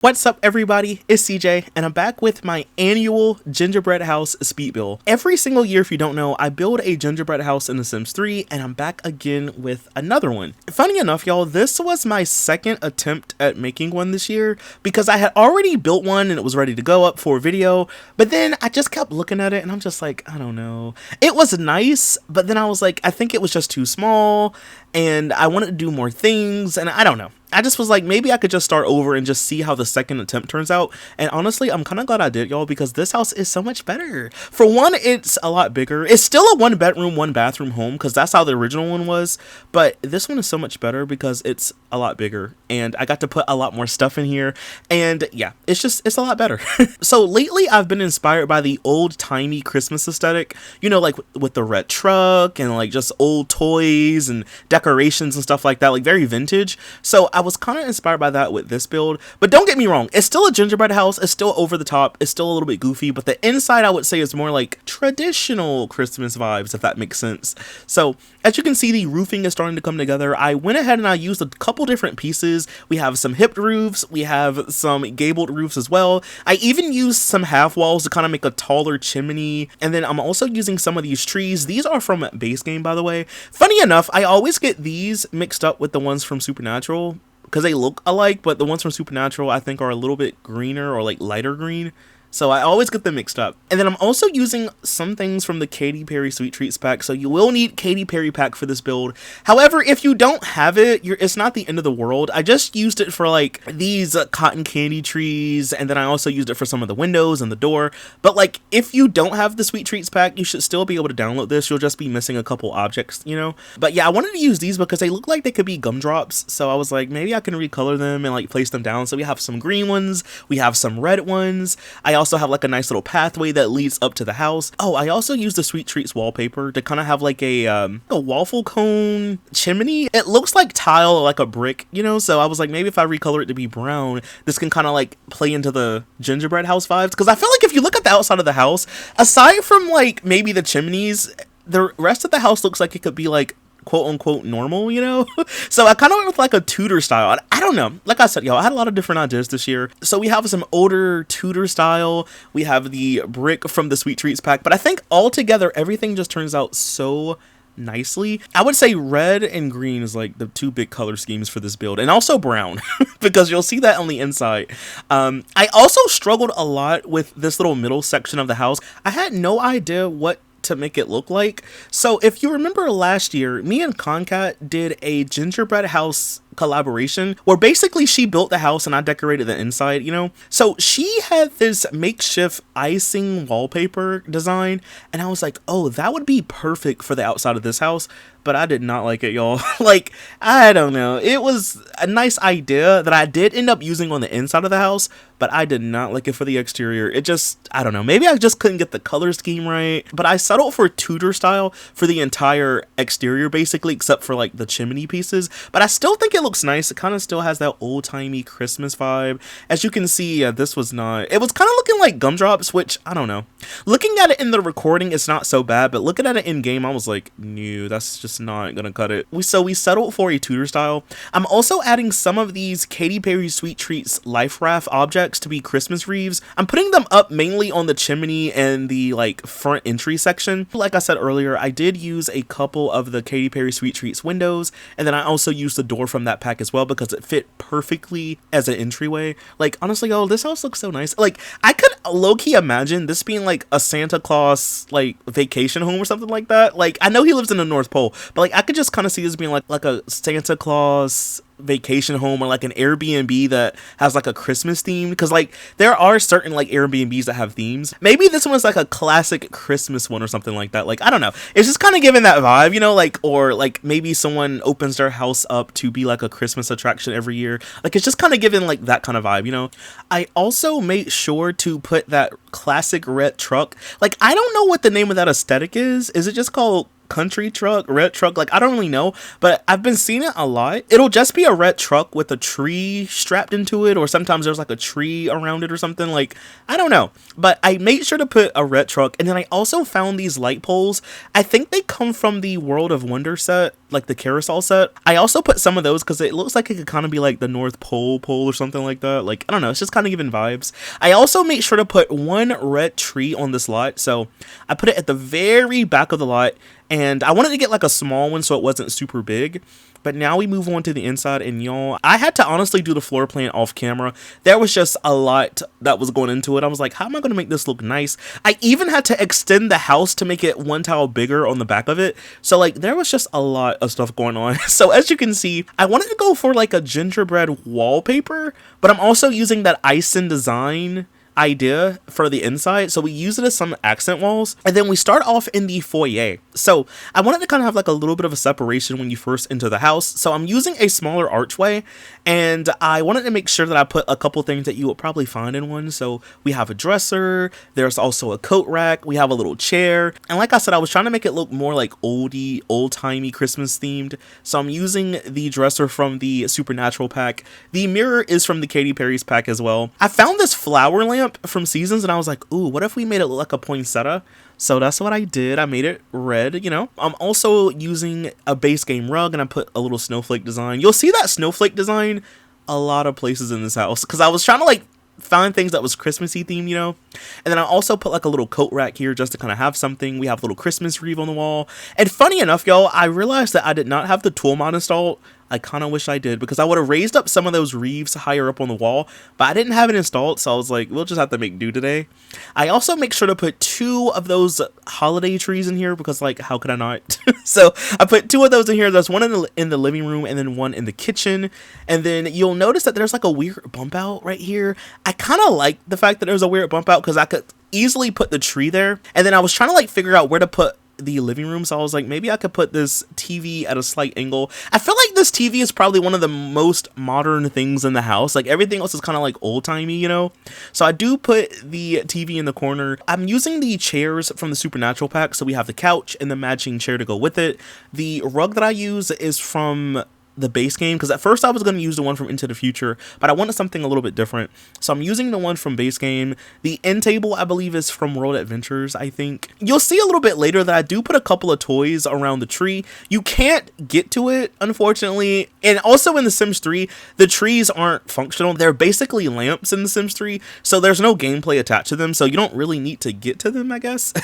What's up everybody, it's CJ and I'm back with my annual gingerbread house speed build. Every single year, if you don't know, I build a gingerbread house in The Sims 3 and I'm back again with another one. Funny enough y'all, this was my second attempt at making one this year because I had already built one and it was ready to go up for a video, but then I just kept looking at it and I'm just like, I don't know. It was nice, but then I was like, I think it was just too small and I wanted to do more things and I don't know. I just was like, maybe I could just start over and just see how the second attempt turns out. And honestly, I'm kind of glad I did, y'all, because this house is so much better. For one, it's a lot bigger. It's still a 1-bedroom, 1-bathroom home because that's how the original one was. But this one is so much better because it's a lot bigger and I got to put a lot more stuff in here. And yeah, it's a lot better. So lately I've been inspired by the old-timey Christmas aesthetic, you know, like with the red truck and like just old toys and decorations and stuff like that, like very vintage. So I was kind of inspired by that with this build, but don't get me wrong, it's still a gingerbread house, it's still over the top, it's still a little bit goofy, but the inside I would say is more like traditional Christmas vibes, if that makes sense. So as you can see, the roofing is starting to come together. I went ahead and I used a couple different pieces. We have some hipped roofs, we have some gabled roofs as well. I even used some half walls to kind of make a taller chimney, and then I'm also using some of these trees. These are from Base Game, by the way. Funny enough, I always get these mixed up with the ones from Supernatural because they look alike, but the ones from Supernatural I think are a little bit greener or like lighter green. So I always get them mixed up. And then I'm also using some things from the Katy Perry Sweet Treats pack. So you will need Katy Perry pack for this build. However, if you don't have it, it's not the end of the world. I just used it for like these cotton candy trees. And then I also used it for some of the windows and the door. But like if you don't have the Sweet Treats pack, you should still be able to download this. You'll just be missing a couple objects, you know. But yeah, I wanted to use these because they look like they could be gumdrops. So I was like, maybe I can recolor them and like place them down. So we have some green ones. We have some red ones. I also have like a nice little pathway that leads up to the house. Oh, I also used the Sweet Treats wallpaper to kind of have like a waffle cone chimney. It looks like tile or like a brick, you know, so I was like, maybe if I recolor it to be brown, this can kind of like play into the gingerbread house vibes, because I feel like if you look at the outside of the house, aside from like maybe the chimneys, the rest of the house looks like it could be like quote unquote normal, you know. So I kind of went with like a Tudor style. I don't know, like I said, y'all, I had a lot of different ideas this year. So we have some older Tudor style, we have the brick from the Sweet Treats pack, but I think altogether everything just turns out so nicely. I would say red and green is like the two big color schemes for this build, and also brown because you'll see that on the inside. I also struggled a lot with this little middle section of the house. I had no idea what to make it look like. So if you remember last year, me and Concat did a gingerbread house collaboration where basically she built the house and I decorated the inside, you know. So she had this makeshift icing wallpaper design and I was like, oh, that would be perfect for the outside of this house. But I did not like it, y'all. Like, I don't know. It was a nice idea that I did end up using on the inside of the house, but I did not like it for the exterior. It just, I don't know. Maybe I just couldn't get the color scheme right. But I settled for Tudor style for the entire exterior, basically, except for like the chimney pieces. But I still think it looks nice. It kind of still has that old-timey Christmas vibe. As you can see, this was not, it was kind of looking like gumdrops, which I don't know. Looking at it in the recording, it's not so bad, but looking at it in game, I was like, no, that's just not gonna cut it. So we settled for a Tudor style. I'm also adding some of these Katy Perry Sweet Treats life raft objects to be Christmas wreaths. I'm putting them up mainly on the chimney and the like front entry section. Like I said earlier, I did use a couple of the Katy Perry Sweet Treats windows, and then I also used the door from that pack as well because it fit perfectly as an entryway. Like honestly, oh, this house looks so nice. Like I could low-key imagine this being like a Santa Claus like vacation home or something like that. Like I know he lives in the North Pole, but like I could just kind of see this being like a Santa Claus vacation home or like an Airbnb that has like a Christmas theme, because like there are certain like Airbnbs that have themes. Maybe this one's like a classic Christmas one or something like that. Like I don't know, it's just kind of giving that vibe, you know, like, or like maybe someone opens their house up to be like a Christmas attraction every year. Like it's just kind of giving like that kind of vibe, you know. I also made sure to put that classic red truck. Like I don't know what the name of that aesthetic is it just called country truck, red truck? Like I don't really know, but I've been seeing it a lot. It'll just be a red truck with a tree strapped into it, or sometimes there's like a tree around it or something. Like I don't know, but I made sure to put a red truck. And then I also found these light poles. I think they come from the World of Wonder set. like the carousel set. I also put some of those because it looks like it could kind of be like the North Pole or something like that. Like, I don't know, it's just kind of giving vibes. I also made sure to put one red tree on this lot, so I put it at the very back of the lot, and I wanted to get like a small one so it wasn't super big. But now we move on to the inside, and y'all, I had to honestly do the floor plan off camera. There was just a lot that was going into it. I was like, how am I going to make this look nice? I even had to extend the house to make it one tile bigger on the back of it. So like, there was just a lot of stuff going on. So as you can see, I wanted to go for like a gingerbread wallpaper, but I'm also using that Ison design idea for the inside, so we use it as some accent walls, and then we start off in the foyer. So I wanted to kind of have like a little bit of a separation when you first enter the house, so I'm using a smaller archway, and I wanted to make sure that I put a couple things that you would probably find in one. So we have a dresser, there's also a coat rack, we have a little chair, and like I said, I was trying to make it look more like old-timey Christmas themed, so I'm using the dresser from the Supernatural pack. The mirror is from the Katy Perry's pack as well. I found this flower lamp from Seasons, and I was like, ooh, what if we made it look like a poinsettia? So that's what I did. I made it red, you know. I'm also using a base game rug, and I put a little snowflake design. You'll see that snowflake design a lot of places in this house, because I was trying to like find things that was Christmassy themed, you know. And then I also put like a little coat rack here just to kind of have something. We have a little Christmas wreath on the wall. And funny enough, y'all, I realized that I did not have the tool mod installed. I kind of wish I did, because I would have raised up some of those wreaths higher up on the wall, but I didn't have it installed, so I was like, we'll just have to make do today. I also make sure to put 2 of those holiday trees in here, because like, how could I not? So I put 2 of those in here. There's one in the living room, and then one in the kitchen. And then you'll notice that there's like a weird bump out right here. I kind of like the fact that there's a weird bump out, because I could easily put the tree there. And then I was trying to like figure out where to put the living room, so I was like, maybe I could put this TV at a slight angle. I feel like this TV is probably one of the most modern things in the house. Like, everything else is kind of like old-timey, you know. So I do put the TV in the corner. I'm using the chairs from the Supernatural pack, so we have the couch and the matching chair to go with it. The rug that I use is from the base game, because at first I was going to use the one from Into the Future, but I wanted something a little bit different, so I'm using the one from base game. The end table, I believe, is from World Adventures, I think. You'll see a little bit later that I do put a couple of toys around the tree. You can't get to it, unfortunately, and also in The Sims 3, the trees aren't functional. They're basically lamps in The Sims 3, so there's no gameplay attached to them, so you don't really need to get to them, I guess.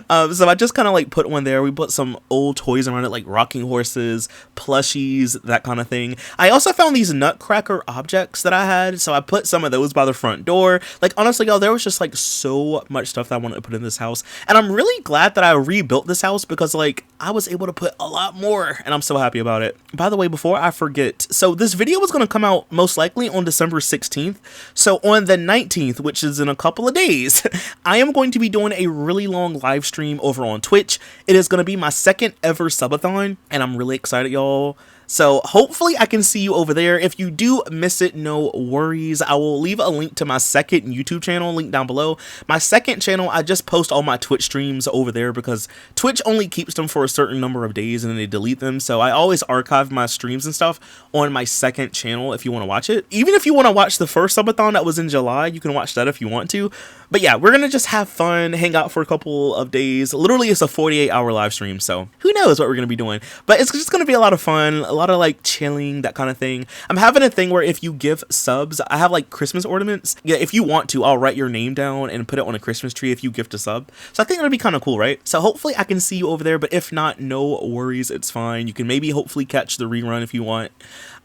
So I just kind of like put one there. We put some old toys around it, like rocking horses, plushies, that kind of thing. I also found these nutcracker objects that I had, so I put some of those by the front door. Like, honestly, y'all, there was just like so much stuff that I wanted to put in this house, and I'm really glad that I rebuilt this house, because like, I was able to put a lot more, and I'm so happy about it. By the way, before I forget, so this video was going to come out most likely on December 16th, so on the 19th, which is in a couple of days, I am going to be doing a really long live stream over on Twitch. It is going to be my second ever subathon, and I'm really excited, y'all. So hopefully I can see you over there. If you do miss it, no worries. I will leave a link to my second YouTube channel, link down below. My second channel, I just post all my Twitch streams over there, because Twitch only keeps them for a certain number of days and then they delete them. So I always archive my streams and stuff on my second channel if you want to watch it. Even if you want to watch the first subathon that was in July, you can watch that if you want to. But yeah, we're going to just have fun, hang out for a couple of days. Literally, it's a 48-hour live stream, so who knows what we're going to be doing. But it's just going to be a lot of fun, a lot of like chilling, that kind of thing. I'm having a thing where if you give subs, I have like Christmas ornaments. Yeah, if you want to, I'll write your name down and put it on a Christmas tree if you gift a sub. So I think that'll be kind of cool, right? So hopefully I can see you over there, but if not, no worries, it's fine. You can maybe hopefully catch the rerun if you want.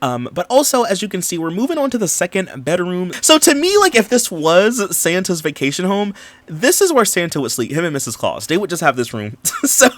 But also, as you can see, we're moving on to the second bedroom. So to me, like, if this was Santa's vacation home, this is where Santa would sleep, him and Mrs. Claus. They would just have this room. So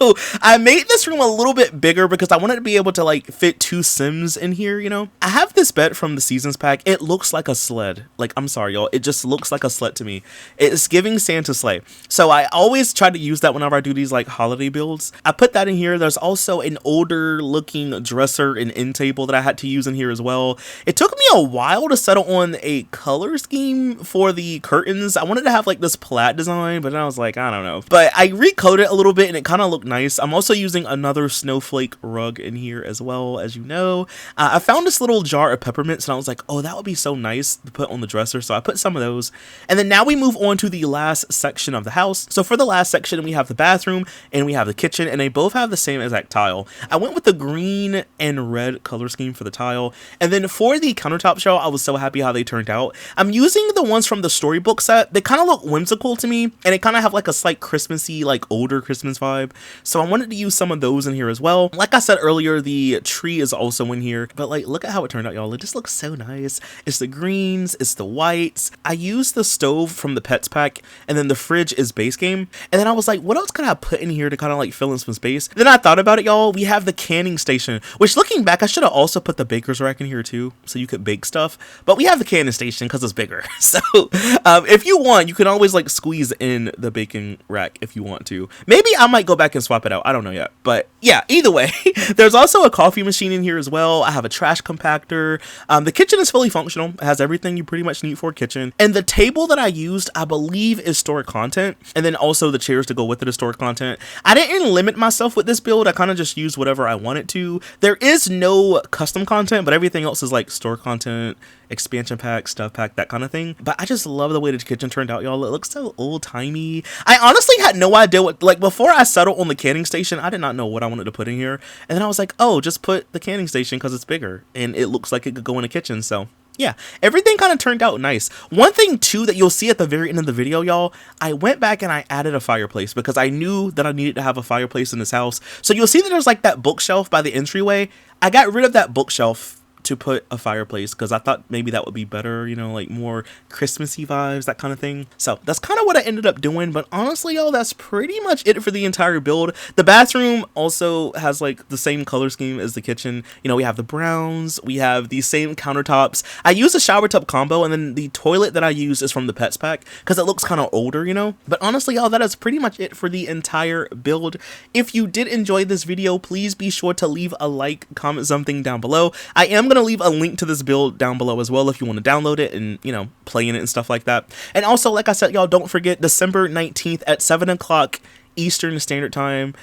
I made this room a little bit bigger because I wanted to be able to like fit 2 Sims in here, you know. I have this bed from the Seasons pack. It looks like a sled. Like, I'm sorry, y'all. It just looks like a sled to me. It's giving Santa sleigh. So I always try to use that whenever I do these like holiday builds. I put that in here. There's also an older looking dresser and end table that I had to use in here as well. It took me a while to settle on a color scheme for the curtains. I wanted to have like this plaid design, but then I was like, I don't know. But I recoded it a little bit and it kind of looked nice. I'm also using another snowflake rug in here as well, as you know. I found this little jar of peppermints and I was like, oh, that would be so nice to put on the dresser. So I put some of those. And then now we move on to the last section of the house. So for the last section, we have the bathroom and we have the kitchen, and they both have the same exact tile. I went with the green and red color scheme for the tile. And then for the countertop show, I was so happy how they turned out. I'm using the ones from the storybook set. They kind of look whimsical to me, and they kind of have like a slight Christmassy, like older Christmas vibe. So I wanted to use some of those in here as well. Like I said earlier, the tree is also in here, but like, look at how it turned out, y'all. It just looks so nice. It's the greens, it's the whites. I used the stove from the pets pack, and then the fridge is base game. And then I was like, what else could I put in here to kind of like fill in some space? Then I thought about it, y'all. We have the canning station, which looking back, I should have also put the baker's rack in here too, so you could bake stuff. But we have the canning station because it's bigger. So if you want, you can always like squeeze in the baking rack if you want to. Maybe I might go back and swap it out. I don't know yet. But yeah, either way, there's also a coffee machine in here as well. I have a trash compactor. The kitchen is fully functional. It has everything you pretty much need for a kitchen. And the table that I used, I believe, is stored content. And then also the chairs to go with it is stored content. I didn't limit myself with this build. I kind of just used whatever I wanted to. There is no custom content, but everything else is like store content, expansion pack, stuff pack, that kind of thing. But I just love the way the kitchen turned out, y'all. It looks so old-timey. I honestly had no idea what, like, before I settled on the canning station, I did not know what I wanted to put in here. And then I was like, oh, just put the canning station because it's bigger and it looks like it could go in a kitchen. So yeah, everything kind of turned out nice. One thing too that you'll see at the very end of the video, y'all, I went back and I added a fireplace because I knew that I needed to have a fireplace in this house. So you'll see that there's like that bookshelf by the entryway. I got rid of that bookshelf to put a fireplace because I thought maybe that would be better, you know, like more Christmassy vibes, that kind of thing. So that's kind of what I ended up doing. But honestly, y'all, that's pretty much it for the entire build. The bathroom also has like the same color scheme as the kitchen. You know, we have the browns, we have the same countertops. I use a shower tub combo, and then the toilet that I use is from the pets pack because it looks kind of older, you know. But honestly, y'all, that is pretty much it for the entire build. If you did enjoy this video, please be sure to leave a like, comment something down below. I am going to leave a link to this build down below as well if you want to download it and, you know, play in it and stuff like that. And also, like I said, y'all, don't forget December 19th at 7 o'clock Eastern Standard Time,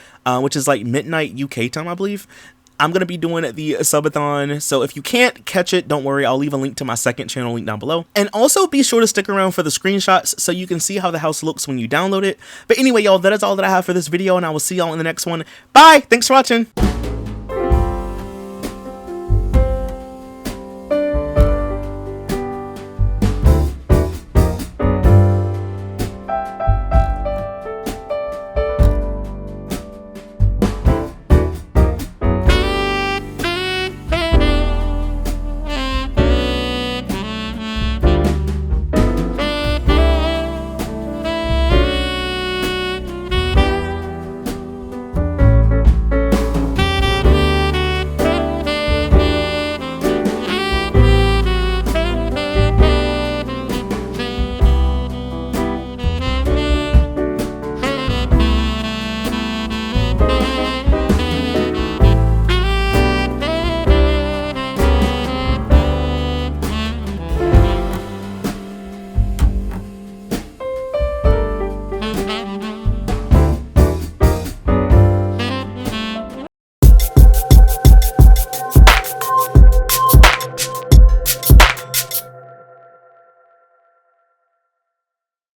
which is like midnight UK time, I believe. I'm going to be doing the subathon, so if you can't catch it, don't worry, I'll leave a link to my second channel link down below. And also be sure to stick around for the screenshots so you can see how the house looks when you download it. But anyway, y'all, that is all that I have for this video, and I will see y'all in the next one. Bye! Thanks for watching!